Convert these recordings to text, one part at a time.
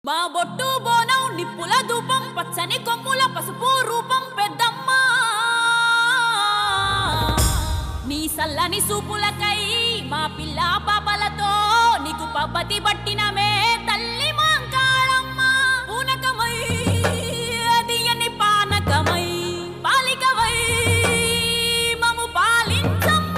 మా బొట్టు బోనం నిప్పుల ధూపం పచ్చని కొమ్ముల పసుపు రూపం పెద్దమ్మ నీ సల్లని సూపులకై మా పిల్ల పాపలతో నీకు పబ్బతి పట్టినమే తల్లి మాంకాళమ్మ పూనకమై అదియని పానకమై పాలికవై మము పాలించమ్మ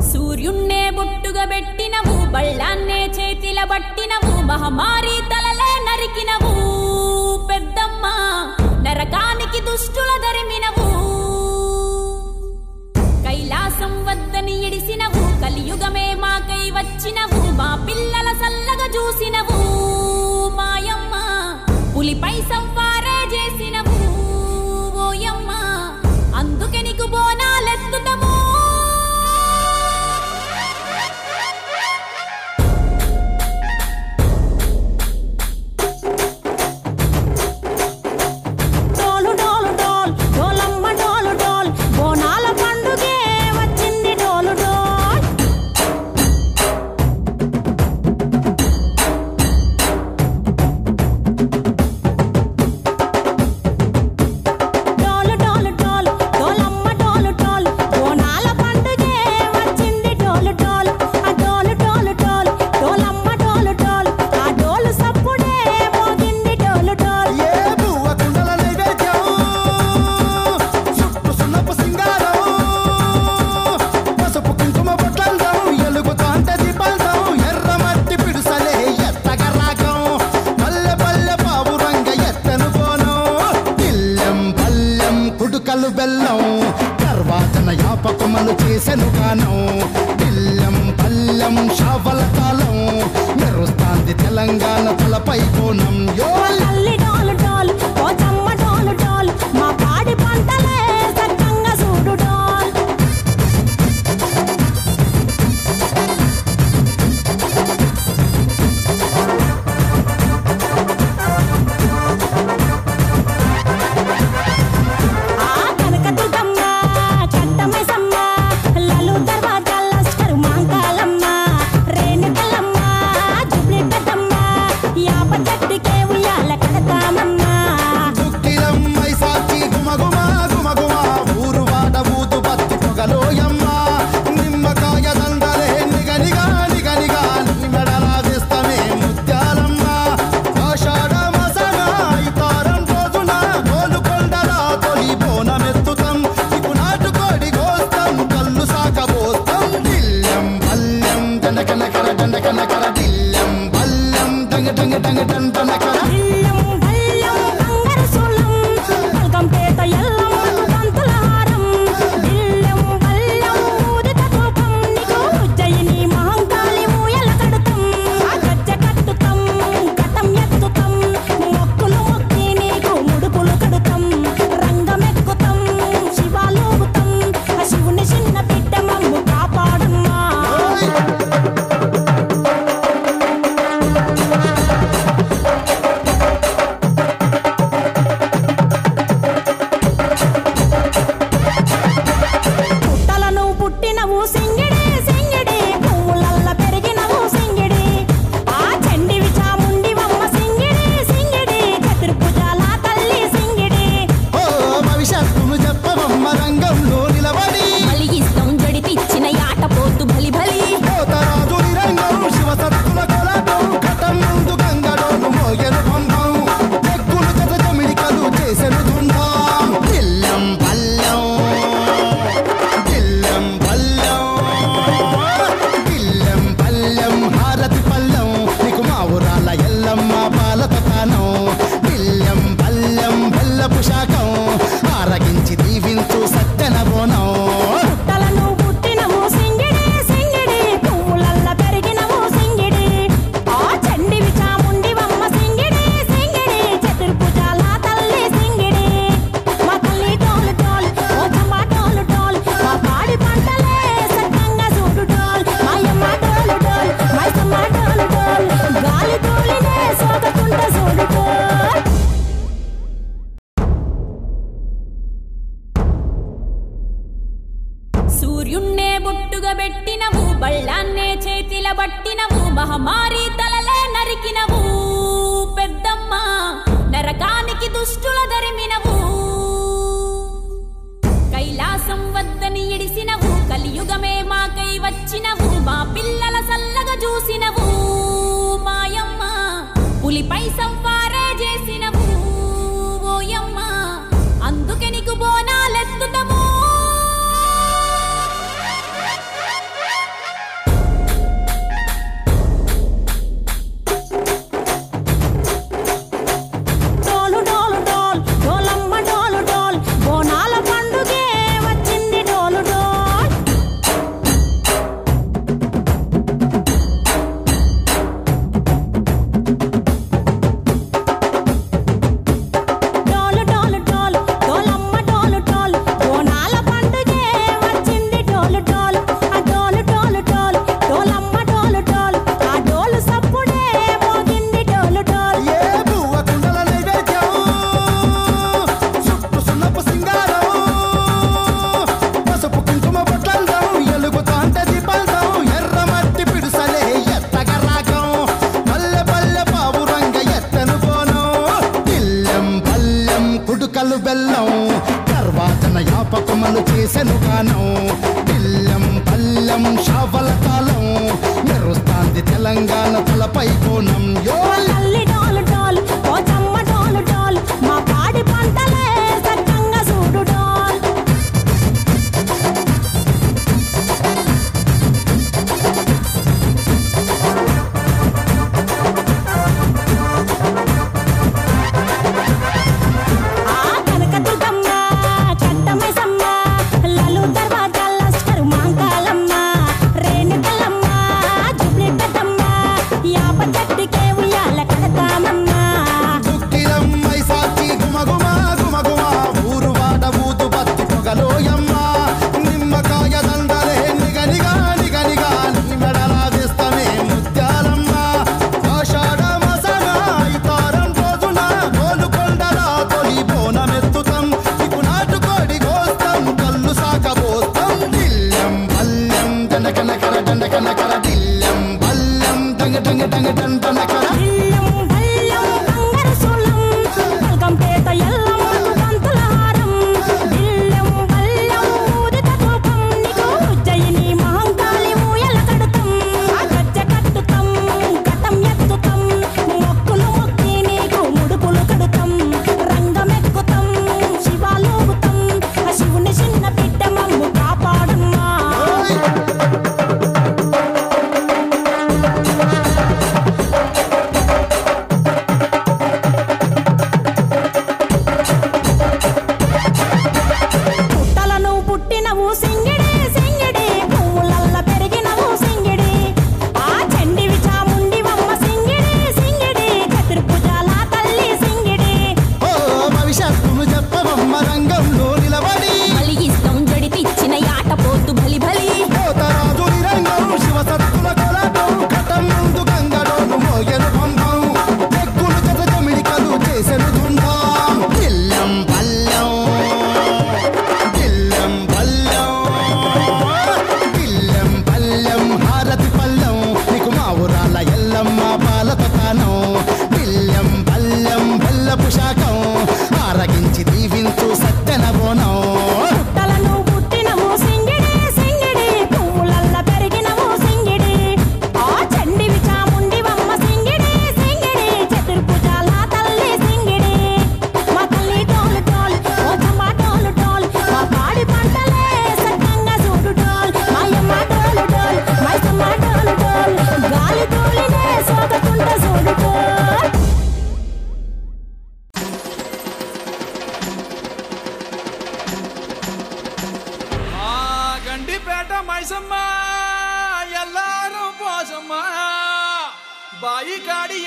సూర్యున్నే బొట్టుగా పెట్టినవు బళ్ళాన్నే చేతిల బట్టినవు మహమారి తలలే నరికినవు పెద్దమ్మ నరకానికి దుష్టుల దరిమినవు కైలాసం వద్దని ఇడిసినవు కలియుగమే మాకై వచ్చినవు మా పిల్లల సల్లగా చూసినవు మాయమ్మ పులిపై సంవారే చేసినవు ఓయమ్మ అందుకే నీకు బోనాలెత్తుతము చేసెను గానం పిల్లం పల్లెం షావల కాలం మెరుస్తాంది తెలంగాణ తలపై కోణం యో తల్లి డోలు డోలు ఓ చమ్మ డోలు డోలు మా పాడి పంటలే సక్కంగా చూడు డోల్ సూర్యున్నే బొట్టుగా పెట్టినవు బళ్ళాన్నే చేతిల బట్టినవు మహమారి తలలే నరికినవు పెద్దమ్మ నరకానికి దుష్టుల దరిమినవు కైలాసం వద్దని ఇడిసినవు కలియుగమే మాకై వచ్చినవు మా పిల్లల సల్లగా చూసినవు మాయమ్మ పులిపై సంపారే చేసినవు ఓయమ్మ అందుకే నీకు బోనాలెత్తుతము బెల్లం తర్వాతన యాపకమలు చేసెను గానం పిల్లం పల్లెం షావల కాలం మెరుస్తాంది తెలంగాణ తలపై కోణం యో తల్లి డోలు డోలు ఓ చమ్మ డోలు డోలు మా పాడి పంటలే సక్కంగా చూడు డోల్ కనకదుర్గమ్మ కట్టమైసమ్మ లలు దర్వాజా లస్కరు మాంక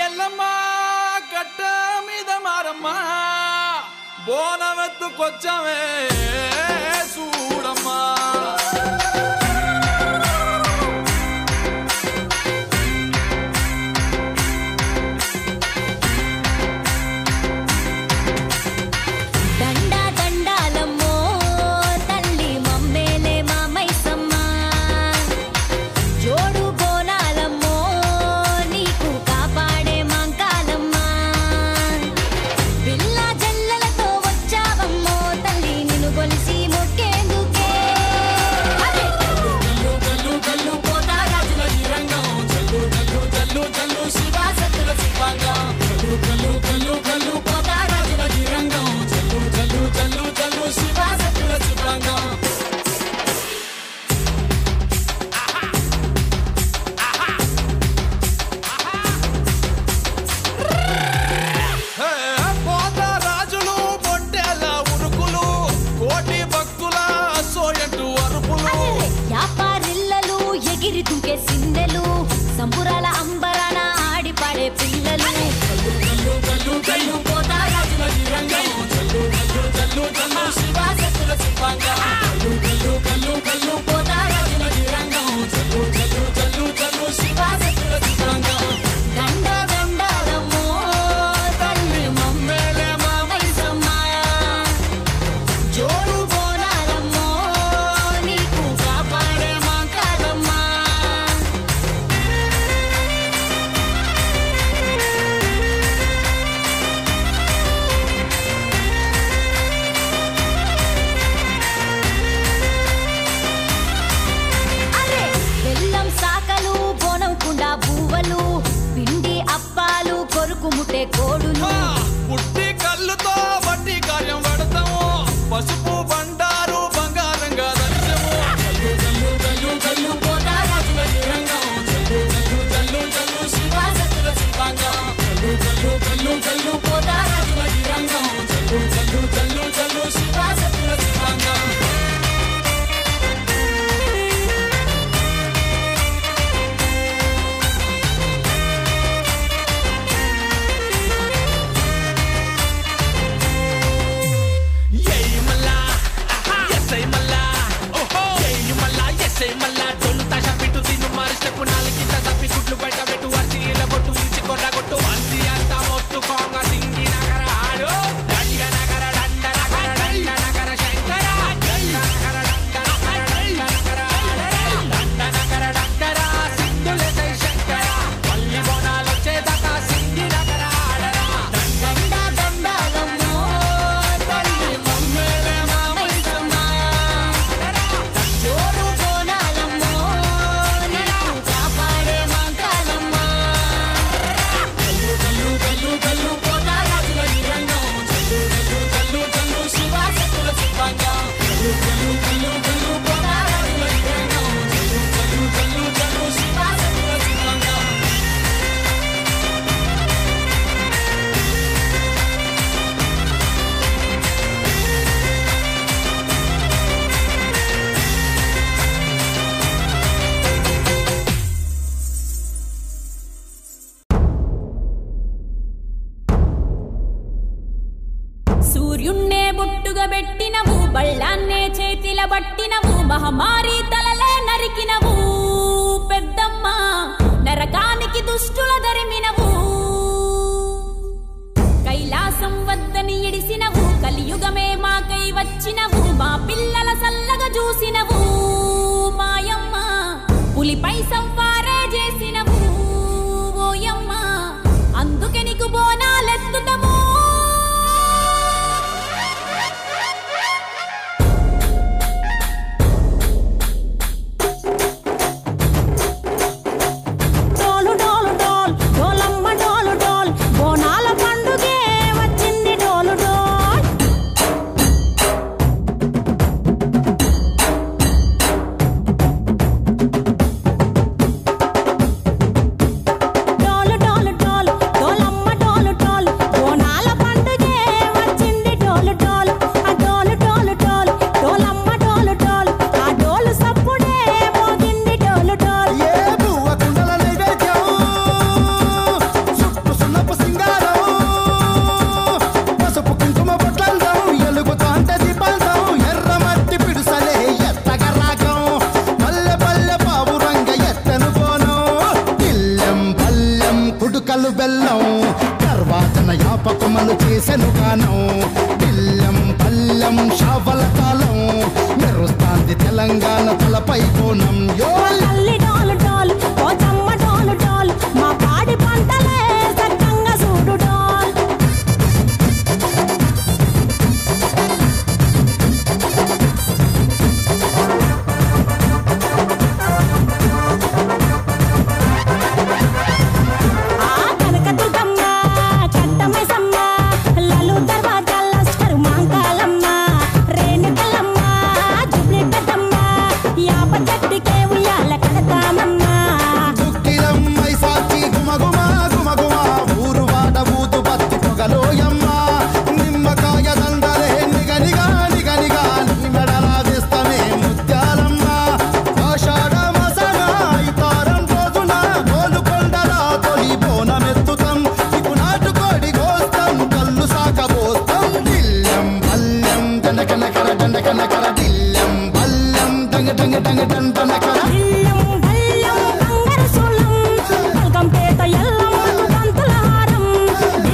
ఎల్లమ్మ కట్ట మీద మారమ్మ బోనమెత్తుకొచ్చమే చూడమ్మా సంబురాల అంబరాన ఆడి పాడే పిల్లలు ముట్టే కోడులు పుట్టి కళ్ళుతో బట్టి కార్యం పడతాము పసుపు బండారు బంగారంగా దర్శము సూర్యున్నే బొట్టుగా పెట్టినవు బళ్ళాన్నే చేతిల బట్టినవు మహమారి తలలే నరికినవు పెద్దమ్మ నరకానికి దుష్టుల దరిమినవు కైలాసం వద్దని ఇడిసినవు కలియుగమే మాకై వచ్చినవు మా పిల్లల సల్లగా చూసినవు మాయమ్మ పులిపై సంవారే చేసినవు ఓయమ్మ అందుకే నీకు బోనాలెత్తుతము గర్వాచన యాపకములు చేసెను గానం పిల్లం పల్లెం షావల కాలం మెరుస్తాంది తెలంగాణ తలపై కోణం యో తల్లి డోలు డోలు పోచమ్మ డోలు డోలు మా పాడి పంటలే సక్కంగా చూడు డోల్ ఆ కనకదుర్గమ్మ కట్టమైసమ్మ లలు దర్వాజాల లస్కరు మాంకాలమ్మ రేణుకలమ్మ జుబ్లీ పెద్దమ్మ యాప చెట్టుకే ఉయ్యాల కడతామమ్మ దుఃఖిలం మైసాచి గుమగుమ గుమగుమ ఊరు వాడ ఊతు బత్తి పొగలోయమ్మ నిమ్మకాయ దండలే నిగనిగా నిగనిగా నీ మెడలా వేస్తమే ముత్యాలమ్మ ఆషాఢ మాసన ఇతారం రోజున గోలుకొండల తొలి బోనమెత్తుతాం ఇపు నాటుకోడి గోస్తాం కళ్ళు సాకబోస్తాం దిల్లం బల్లం దండకనకర దండకనకర దిల్లం బల్లం దంగ దంగ దంగ దండనకర ఇల్లం బల్లం బంగారు సోళం పల్కంపేట ఎల్లమ్మ దంతుల హారం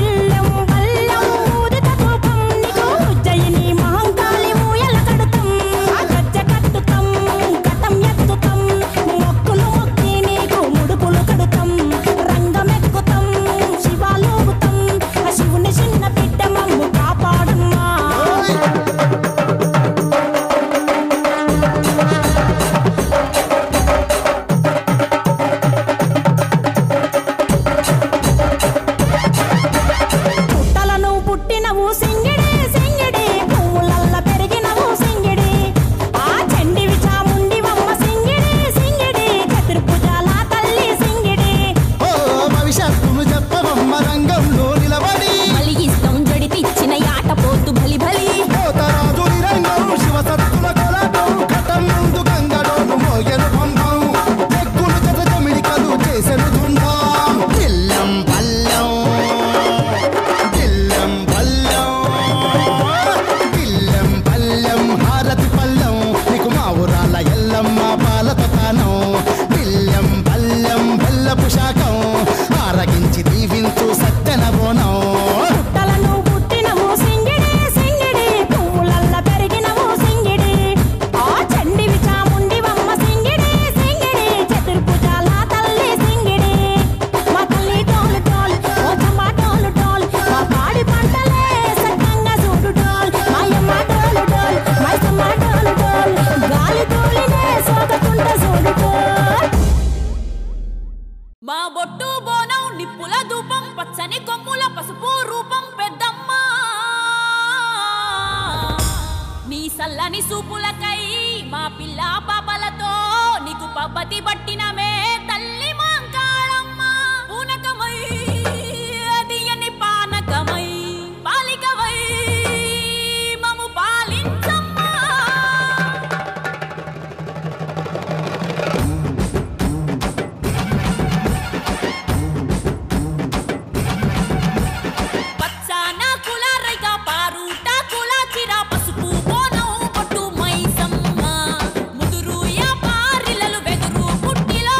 ఇల్లం బల్లం ఊదిత ధూపం నీకు ఉజ్జయిని మహంకాళి ఊయల కడుతాం ఆ గజ్జ కట్టుతాం కటం ఎత్తుతాం మొక్కులు మొక్కి నీకు ముడుపులు కడుతాం రంగమెక్కుతాం శివాలోగుతాం ఆ శివుని చిన్న బిడ్డ మమ్ము కాపాడమ్మా పుట్టలను పుట్టినవు సింగిడి సింగిడి పువ్వులల్ల పెరిగినవు సింగిడి ఆ చండివి చాముండివమ్మ సింగిడి సింగిడి చతుర్భుజాల తల్లి సింగిడి ఓ భవిష్యత్తును చెప్పవమ్మ రంగంలో నిలబడి మలిగిస్తాం జడితిచ్చిన యాట పోతు బలి బలి పోతరాజు రంగం శివసత్తుల కొలటం కటం ముందు గంగడోను మోయను పంపం ఎక్కులు జత జమిడికలు చేసెను దుందాం దిల్లం బల్లం దిల్లం బల్లం దిల్లం బల్లం హారతి పల్లం నీకు మా ఊరాల ఎల్లమ్మ పాలత తానం దిల్లం బల్లం బెల్లపు శాఖం ఆరగించి దీవించు సత్తెన బోనం పుట్టలను పుట్టినవు సింగిడి సింగిడి పువ్వులల్ల పెరిగినవు సింగిడి ఆ చండివి చాముండివమ్మ సింగిడి సింగిడి చతుర్భుజాల తల్లి సింగిడి మా తల్లి డోలు డోల్ ఓచమ్మ డోలు డోల్ మా పాడి పంటలే సక్కంగా చూడు డోల్ మాయమ్మ డోలు డోల్ మైసమ్మ డోలు డోల్ గాలి తోలినే సోకకుంట చూడు డోల్ మా బొట్టు బోనం నిప్పుల ధూపం పచ్చని కొమ్ముల పసుపు రూపం పెద్దమ్మ నీ సల్లని సూపులకై మా పిల్ల పాపలతో నీకు పబ్బతి పట్టినమే తల్లి మాంకాళమ్మ పూనకమై తీయని పానకమై పాలికవై మము పాలించమ్మా పచ్చాన కుల రైక పారుట కుల చిర పసుపు బోనం పొట్టు మైసమ్మ ముదురు యా పారిలలు వెదురు పుట్టిలో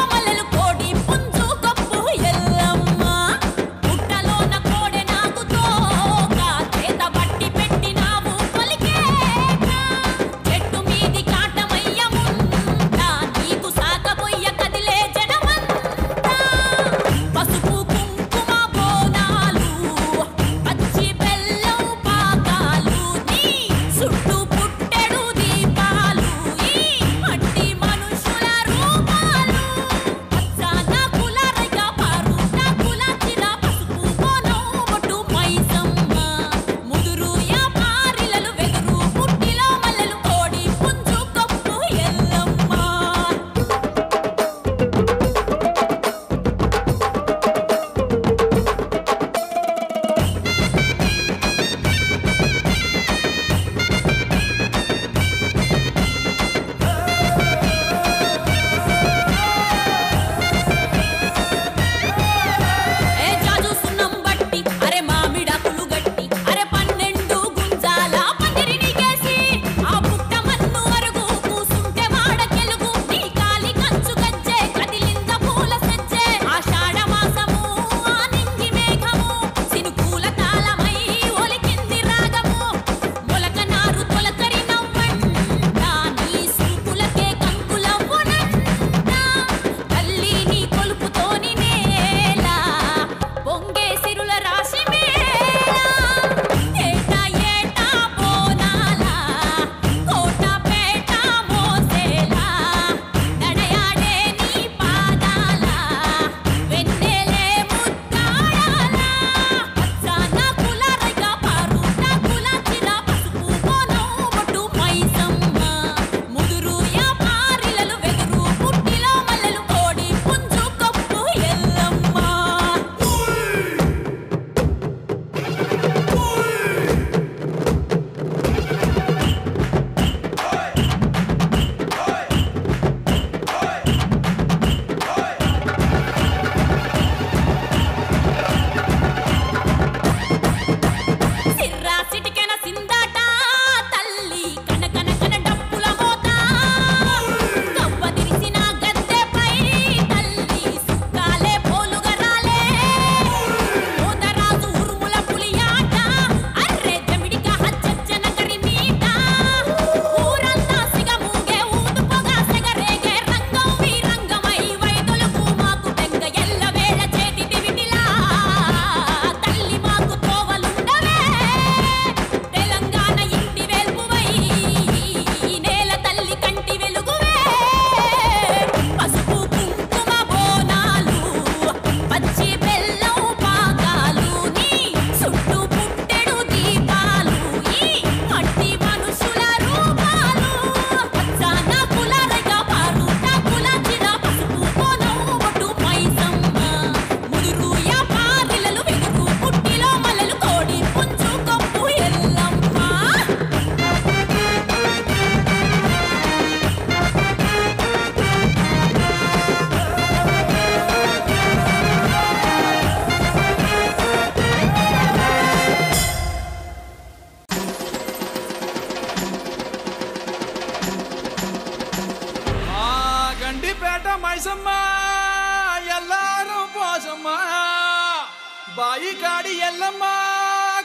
బాయి కాడి ఎల్లమ్మ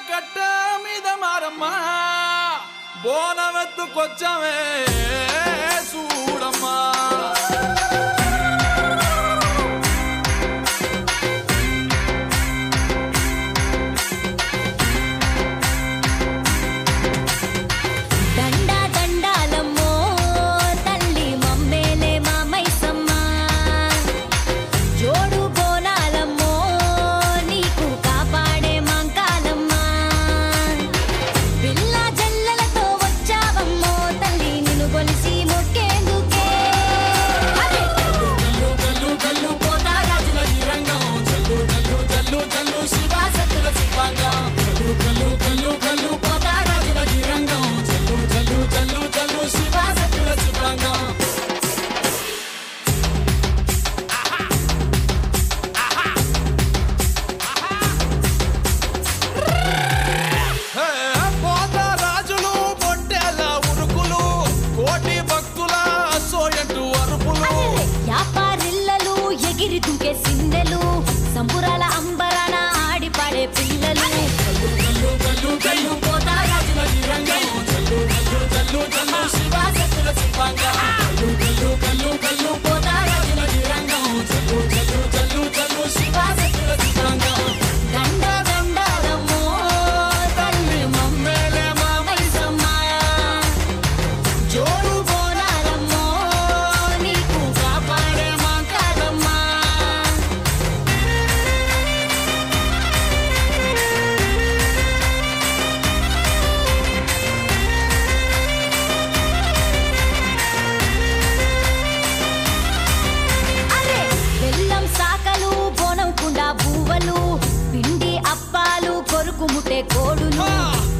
కట్ట మీద మారమ్మ బోనమెత్తుకొచ్చామే చూడమ్మా సంబురాల అంబరాన ఆడి పాడే పిల్లలు పిండి అప్పాలు కొరుకుముటే కోడులు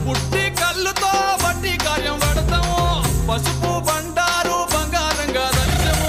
పుట్టి కళ్ళుతో బట్టి కార్యం పడతాము పసుపు బండారు బంగారంగా దర్శము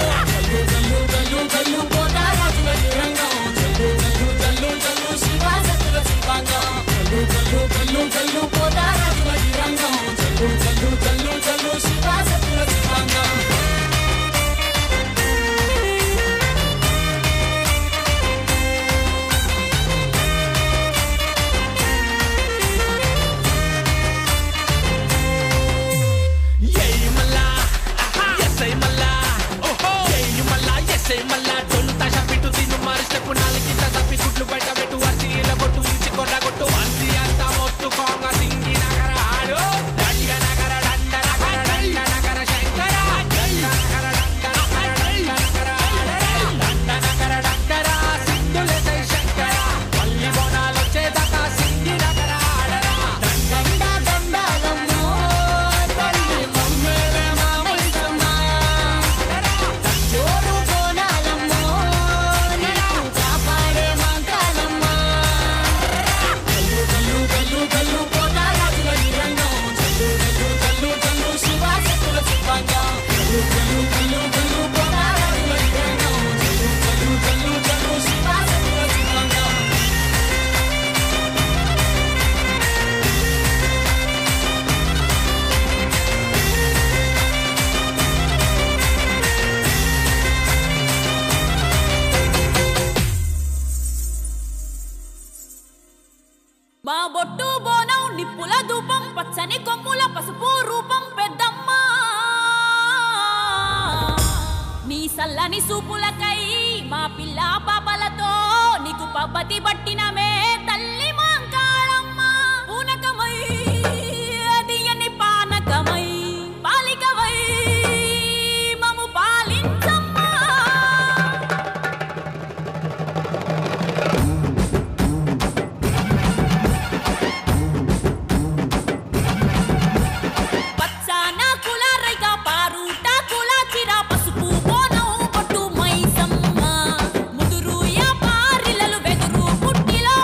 మా బొట్టు బోనం నిప్పుల ధూపం పచ్చని కొమ్ముల పసుపు రూపం పెద్దమ్మ నీ సల్లని సూపులకై మా పిల్ల పాపలతో నీకు పబ్బతి పట్టినమే తల్లి మాంకాళమ్మ పూనకమై అదియని పానకమై పాలికవై మము పాలించమ్మ పుట్టిలో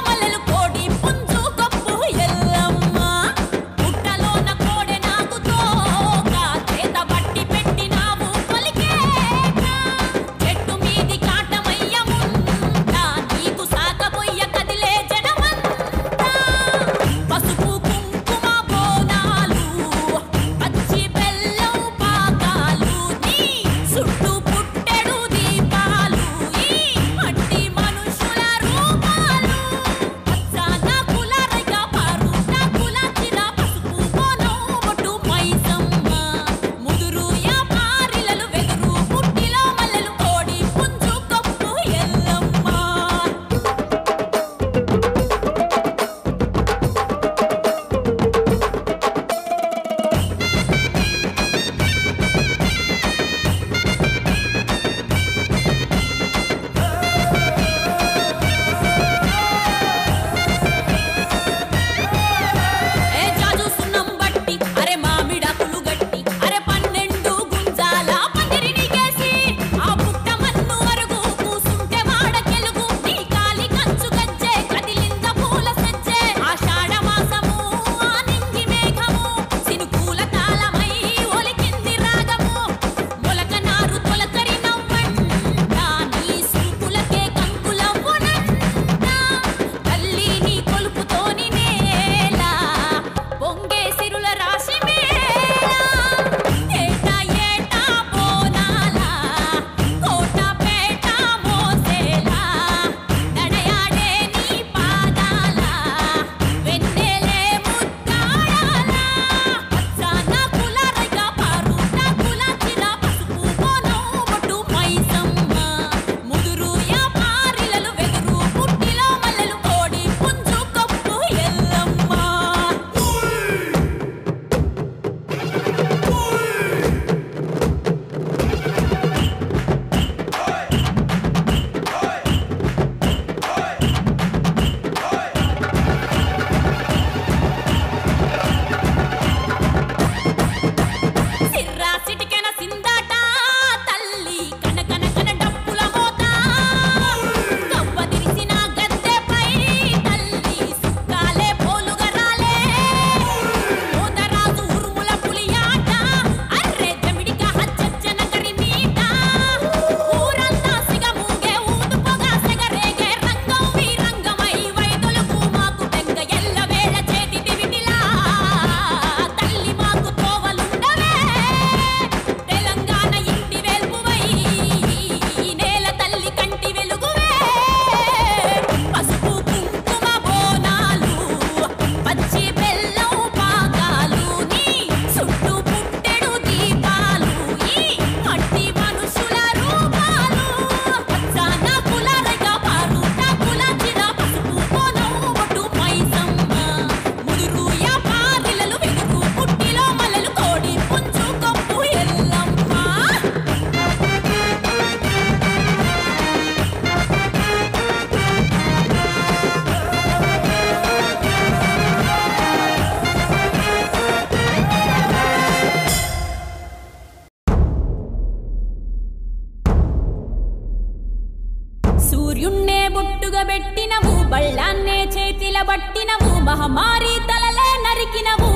మహమారి తలలే నరికినవు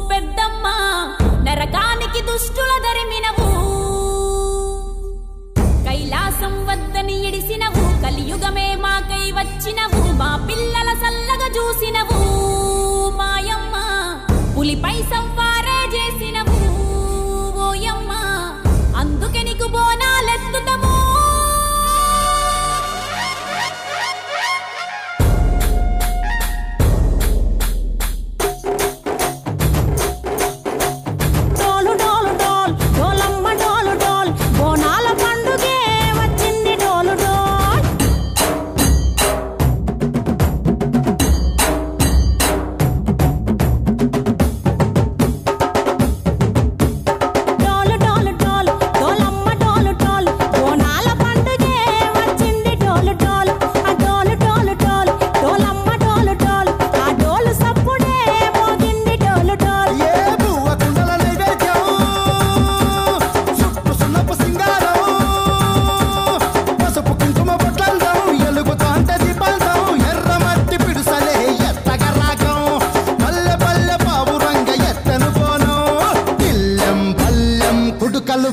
పెద్దమ్మ నరకానికి దుష్టుల దరిమినవు కైలాసం వద్దని ఎడిసినవు కలియుగమే మాకై వచ్చినవు మా పిల్లల సల్లగా చూసినవు మాయమ్మ పులిపై సంవారే చేసినవు ఓయమ్మ అందుకే నీకు బోనాలెత్తుతము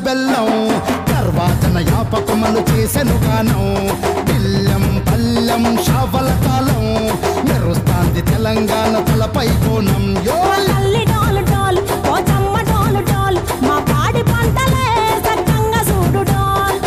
బెల్లం తర్వాతన యాపకమలు చేసెను గానం బిల్లం పల్లెం షావల కాలం మెరుస్తాంది తెలంగాణ తలపై కోణం యో లల్లి డోలు డోల్ పోచమ్మ డోలు డోల్ మా పాడి పంటలే సక్కంగా చూడు డోల్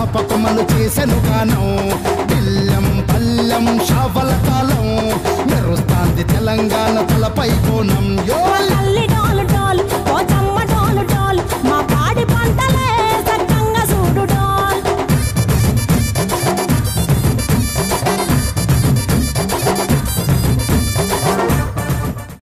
జ్ఞాపకములు చేసెను గానం పిల్లం పల్లెం షావల కాలం మెరుస్తాంది తెలంగాణ తలపై కోణం యో తల్లి